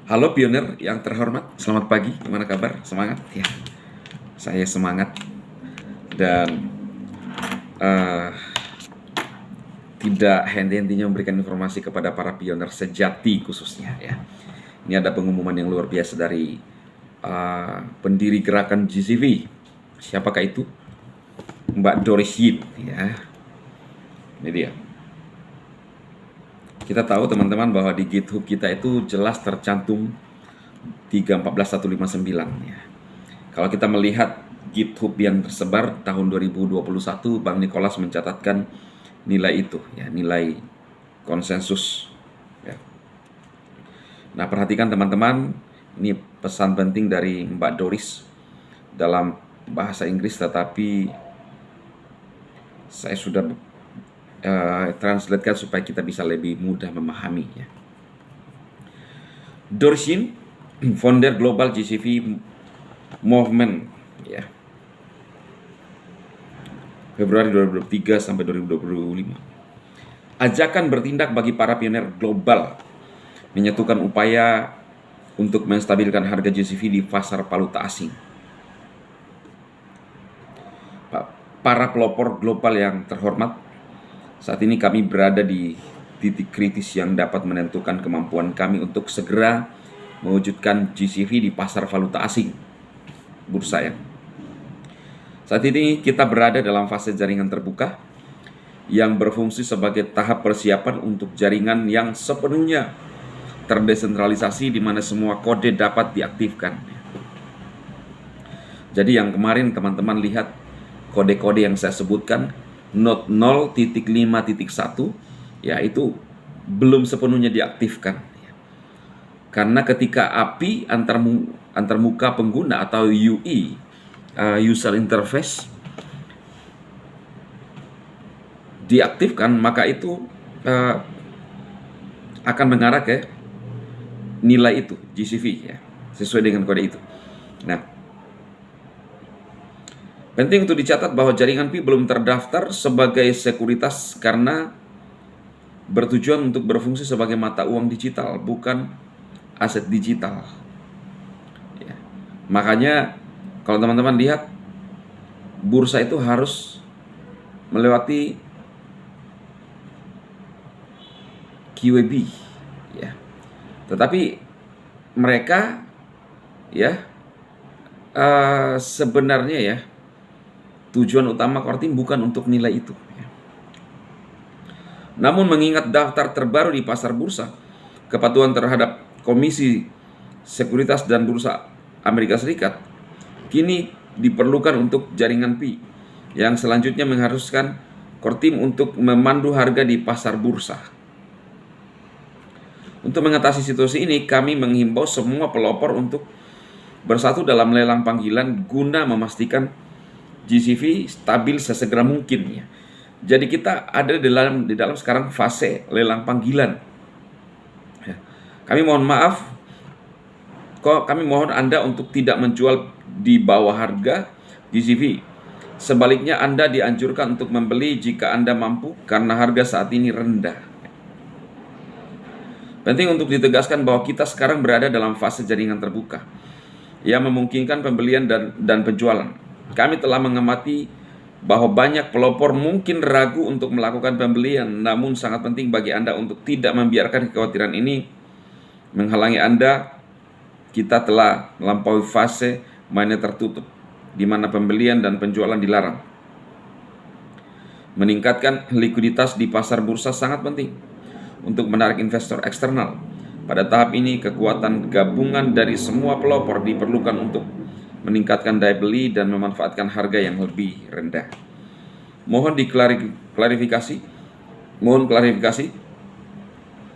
Halo pionir yang terhormat, selamat pagi, gimana kabar? Semangat? Ya, saya semangat dan eh, tidak henti-hentinya memberikan informasi kepada para pionir sejati khususnya ya. Ini ada pengumuman yang luar biasa dari pendiri gerakan GCV. Siapakah itu? Mbak Doris Yip ya. Ini dia. Kita tahu teman-teman bahwa di GitHub kita itu jelas tercantum 315159 ya. Kalau kita melihat GitHub yang tersebar tahun 2021, Bang Nicholas mencatatkan nilai itu ya, nilai konsensus ya. Nah, perhatikan teman-teman, ini pesan penting dari Mbak Doris dalam bahasa Inggris, tetapi saya sudah translatekan supaya kita bisa lebih mudah memahami ya. Doris Yin, founder Global GCV Movement ya, Februari 2023 sampai 2025. Ajakan bertindak bagi para pionir global menyatukan upaya untuk menstabilkan harga GCV di pasar valuta asing. Para pelopor global yang terhormat, saat ini kami berada di titik kritis yang dapat menentukan kemampuan kami untuk segera mewujudkan GCV di pasar valuta asing, bursa ya. Saat ini kita berada dalam fase jaringan terbuka yang berfungsi sebagai tahap persiapan untuk jaringan yang sepenuhnya terdesentralisasi di mana semua kode dapat diaktifkan. Jadi yang kemarin teman-teman lihat kode-kode yang saya sebutkan, node 0.5.1 ya, itu belum sepenuhnya diaktifkan. Karena ketika API antarmuka pengguna atau UI, user interface, diaktifkan, maka itu akan mengarah ke nilai itu GCV ya, sesuai dengan kode itu. Nah, penting untuk dicatat bahwa jaringan Pi belum terdaftar sebagai sekuritas karena bertujuan untuk berfungsi sebagai mata uang digital, bukan aset digital ya. Makanya kalau teman-teman lihat, bursa itu harus melewati QWB ya. Tetapi mereka ya sebenarnya ya, tujuan utama core team bukan untuk nilai itu. Namun mengingat daftar terbaru di pasar bursa, kepatuhan terhadap Komisi Sekuritas dan Bursa Amerika Serikat kini diperlukan untuk jaringan Pi, yang selanjutnya mengharuskan core team untuk memandu harga di pasar bursa. Untuk mengatasi situasi ini, kami menghimbau semua pelopor untuk bersatu dalam lelang panggilan guna memastikan GCV stabil sesegera mungkin ya. Jadi kita ada di dalam sekarang fase lelang panggilan. Ya. Kami mohon Anda untuk tidak menjual di bawah harga GCV. Sebaliknya Anda dianjurkan untuk membeli jika Anda mampu karena harga saat ini rendah. Penting untuk ditegaskan bahwa kita sekarang berada dalam fase jaringan terbuka yang memungkinkan pembelian dan penjualan. Kami telah mengamati bahwa banyak pelopor mungkin ragu untuk melakukan pembelian, namun sangat penting bagi Anda untuk tidak membiarkan kekhawatiran ini menghalangi Anda. Kita telah melampaui fase mainnya tertutup, di mana pembelian dan penjualan dilarang. Meningkatkan likuiditas di pasar bursa sangat penting untuk menarik investor eksternal. Pada tahap ini, kekuatan gabungan dari semua pelopor diperlukan untuk meningkatkan daya beli dan memanfaatkan harga yang lebih rendah. Mohon klarifikasi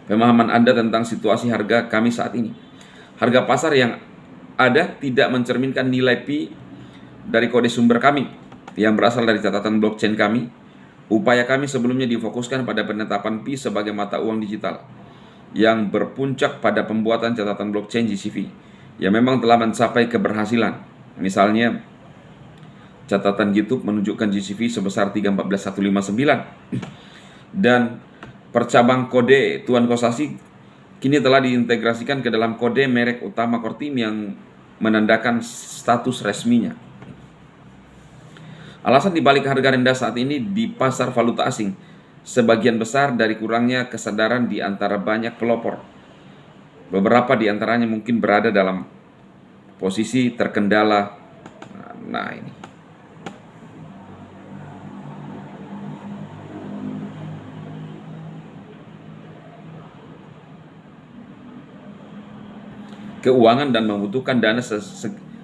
pemahaman Anda tentang situasi harga kami saat ini. Harga pasar yang ada tidak mencerminkan nilai Pi dari kode sumber kami yang berasal dari catatan blockchain kami. Upaya kami sebelumnya difokuskan pada penetapan Pi sebagai mata uang digital yang berpuncak pada pembuatan catatan blockchain GCV yang memang telah mencapai keberhasilan. Misalnya, catatan YouTube menunjukkan GCV sebesar 314.159 dan percabang kode Tuan Kosasi kini telah diintegrasikan ke dalam kode merek utama Kortim yang menandakan status resminya. Alasan dibalik harga rendah saat ini di pasar valuta asing, sebagian besar dari kurangnya kesadaran di antara banyak pelopor. Beberapa di antaranya mungkin berada dalam posisi terkendala. Nah ini. Keuangan dan membutuhkan dana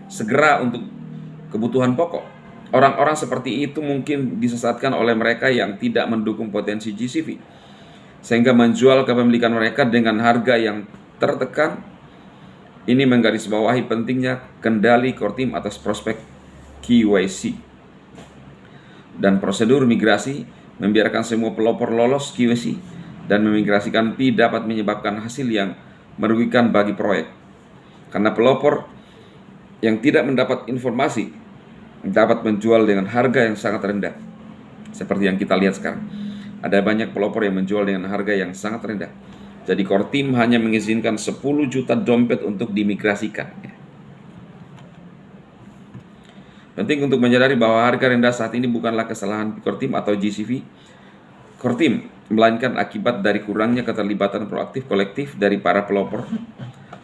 segera untuk kebutuhan pokok. Orang-orang seperti itu mungkin disesatkan oleh mereka yang tidak mendukung potensi GCV, sehingga menjual kepemilikan mereka dengan harga yang tertekan. Ini menggarisbawahi pentingnya kendali Kortim atas prospek KYC dan prosedur migrasi. Membiarkan semua pelopor lolos KYC dan memigrasikan Pi dapat menyebabkan hasil yang merugikan bagi proyek, karena pelopor yang tidak mendapat informasi dapat menjual dengan harga yang sangat rendah. Seperti yang kita lihat sekarang, ada banyak pelopor yang menjual dengan harga yang sangat rendah. Jadi Kortim hanya mengizinkan 10 juta dompet untuk dimigrasikan. Penting untuk menyadari bahwa harga rendah saat ini bukanlah kesalahan Kortim atau GCV Kortim, melainkan akibat dari kurangnya keterlibatan proaktif kolektif dari para pelopor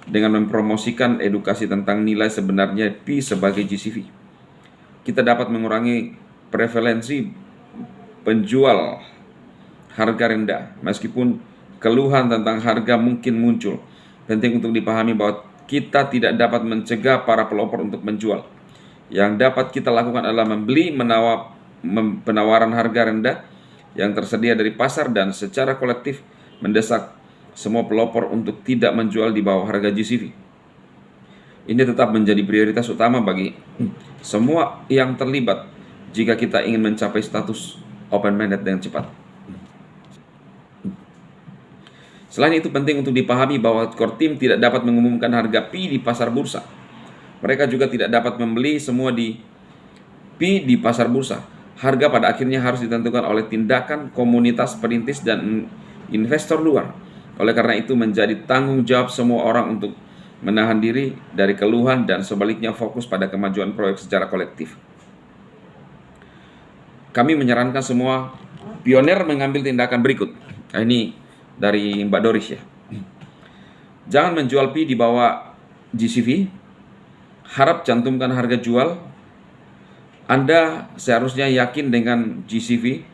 dengan mempromosikan edukasi tentang nilai sebenarnya Pi sebagai GCV. Kita dapat mengurangi prevalensi penjual harga rendah, meskipun keluhan tentang harga mungkin muncul. Penting untuk dipahami bahwa kita tidak dapat mencegah para pelopor untuk menjual. Yang dapat kita lakukan adalah membeli penawaran harga rendah yang tersedia dari pasar dan secara kolektif mendesak semua pelopor untuk tidak menjual di bawah harga GCV. Ini tetap menjadi prioritas utama bagi semua yang terlibat jika kita ingin mencapai status open-minded dengan cepat. Selain itu penting untuk dipahami bahwa Kortim tidak dapat mengumumkan harga Pi di pasar bursa. Mereka juga tidak dapat membeli semua Pi di pasar bursa. Harga pada akhirnya harus ditentukan oleh tindakan komunitas perintis dan investor luar. Oleh karena itu menjadi tanggung jawab semua orang untuk menahan diri dari keluhan dan sebaliknya fokus pada kemajuan proyek secara kolektif. Kami menyarankan semua pionir mengambil tindakan berikut. Nah, ini dari Mbak Doris ya. Jangan menjual Pi di bawah GCV. Harap cantumkan harga jual. Anda seharusnya yakin dengan GCV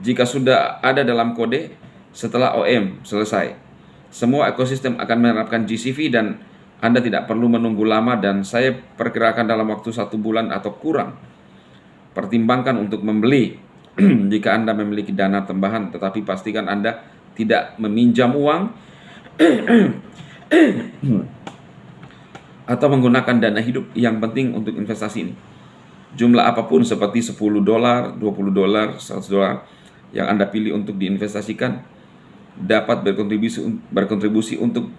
jika sudah ada dalam kode setelah OM selesai. Semua ekosistem akan menerapkan GCV dan Anda tidak perlu menunggu lama, dan saya perkirakan dalam waktu 1 bulan atau kurang. Pertimbangkan untuk membeli jika Anda memiliki dana tambahan, tetapi pastikan Anda tidak meminjam uang atau menggunakan dana hidup yang penting untuk investasi ini. Jumlah apapun seperti $10, $20, $100 yang Anda pilih untuk diinvestasikan dapat berkontribusi untuk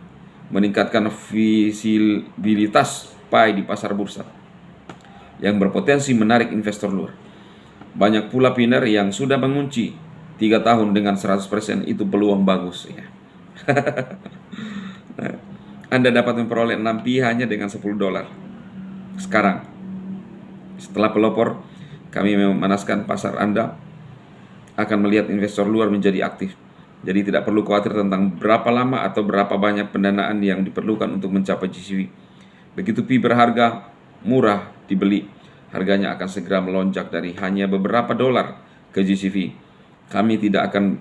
meningkatkan visibilitas Pi di pasar bursa yang berpotensi menarik investor luar. Banyak pula pioner yang sudah mengunci 3 tahun dengan 100%, itu peluang bagus ya. Nah, Anda dapat memperoleh 6 Pi hanya dengan $10 sekarang. Setelah pelopor, kami memanaskan pasar, Anda akan melihat investor luar menjadi aktif. Jadi tidak perlu khawatir tentang berapa lama atau berapa banyak pendanaan yang diperlukan untuk mencapai GCV. Begitu Pi berharga murah dibeli, harganya akan segera melonjak dari hanya beberapa dolar ke GCV. Kami tidak akan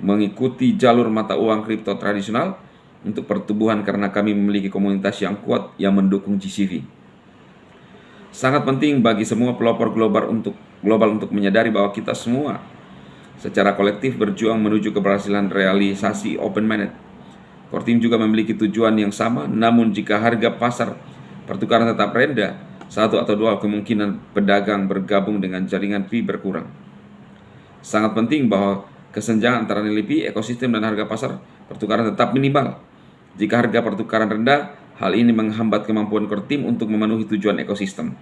mengikuti jalur mata uang kripto tradisional untuk pertumbuhan karena kami memiliki komunitas yang kuat yang mendukung GCV. Sangat penting bagi semua pelopor global untuk menyadari bahwa kita semua secara kolektif berjuang menuju keberhasilan realisasi open-minded. Kortim juga memiliki tujuan yang sama, namun jika harga pasar pertukaran tetap rendah, 1 atau 2 kemungkinan pedagang bergabung dengan jaringan Pi berkurang. Sangat penting bahwa kesenjangan antara nilai Pi, ekosistem, dan harga pasar pertukaran tetap minimal. Jika harga pertukaran rendah, hal ini menghambat kemampuan Kortim untuk memenuhi tujuan ekosistem.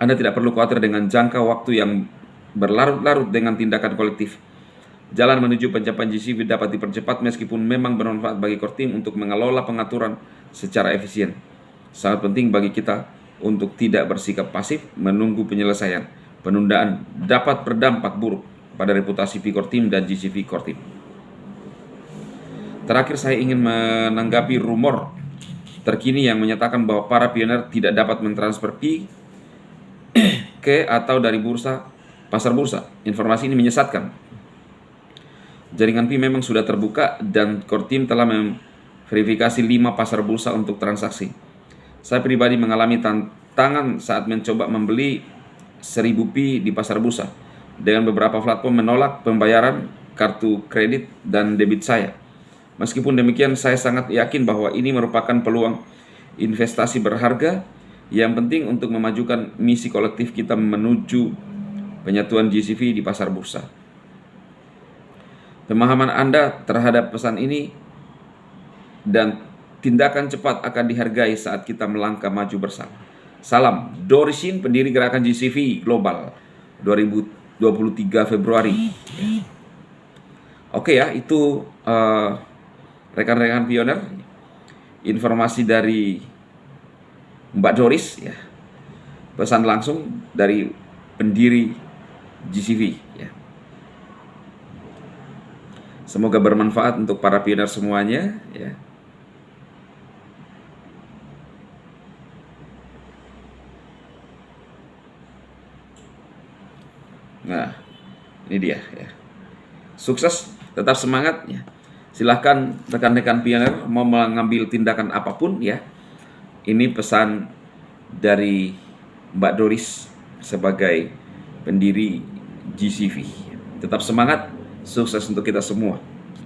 Anda tidak perlu khawatir dengan jangka waktu yang berlarut-larut dengan tindakan kolektif. Jalan menuju pencapaian GCV dapat dipercepat meskipun memang bermanfaat bagi core team untuk mengelola pengaturan secara efisien. Sangat penting bagi kita untuk tidak bersikap pasif menunggu penyelesaian. Penundaan dapat berdampak buruk pada reputasi core team dan GCV core team. Terakhir, saya ingin menanggapi rumor terkini yang menyatakan bahwa para pioner tidak dapat mentransfer Pi ke atau dari pasar bursa. Informasi ini menyesatkan. Jaringan Pi memang sudah terbuka dan core team telah memverifikasi 5 pasar bursa untuk transaksi. Saya pribadi mengalami tantangan saat mencoba membeli 1000 Pi di pasar bursa. Dengan beberapa platform menolak pembayaran kartu kredit dan debit saya. Meskipun demikian, saya sangat yakin bahwa ini merupakan peluang investasi berharga yang penting untuk memajukan misi kolektif kita menuju penyatuan GCV di pasar bursa. Pemahaman Anda terhadap pesan ini dan tindakan cepat akan dihargai saat kita melangkah maju bersama. Salam, Doris Shin, pendiri gerakan GCV Global 2023 Februari. Oke ya, itu rekan-rekan pioner, informasi dari Mbak Doris ya. Pesan langsung dari pendiri GCV ya. Semoga bermanfaat untuk para pioner semuanya ya. Nah, ini dia ya. Sukses, tetap semangat ya. Silahkan rekan-rekan pioner mau mengambil tindakan apapun ya. Ini pesan dari Mbak Doris sebagai pendiri GCV. Tetap semangat, sukses untuk kita semua.